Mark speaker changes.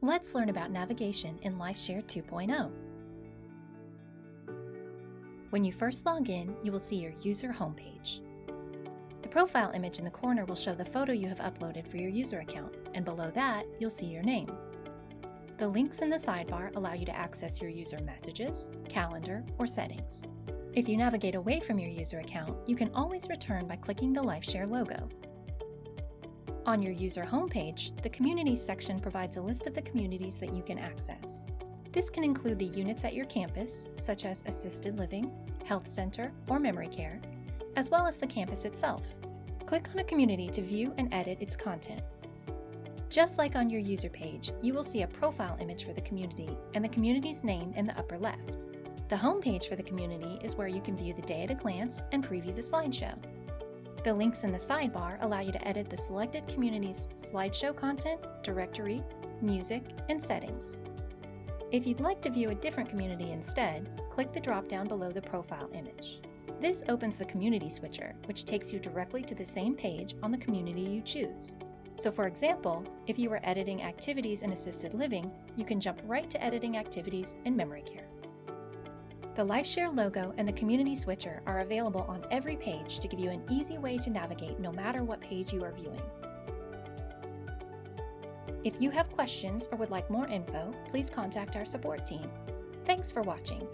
Speaker 1: Let's learn about navigation in LifeShare 2.0. When you first log in, you will see your user homepage. The profile image in the corner will show the photo you have uploaded for your user account, and below that, you'll see your name. The links in the sidebar allow you to access your user messages, calendar, or settings. If you navigate away from your user account, you can always return by clicking the LifeShare logo. On your user homepage, the Communities section provides a list of the communities that you can access. This can include the units at your campus, such as assisted living, health center, or memory care, as well as the campus itself. Click on a community to view and edit its content. Just like on your user page, you will see a profile image for the community and the community's name in the upper left. The homepage for the community is where you can view the day at a glance and preview the slideshow. The links in the sidebar allow you to edit the selected community's slideshow content, directory, music, and settings. If you'd like to view a different community instead, click the drop-down below the profile image. This opens the Community Switcher, which takes you directly to the same page on the community you choose. So for example, if you are editing activities in assisted living, you can jump right to editing activities in memory care. The LifeShare logo and the Community Switcher are available on every page to give you an easy way to navigate no matter what page you are viewing. If you have questions or would like more info, please contact our support team. Thanks for watching.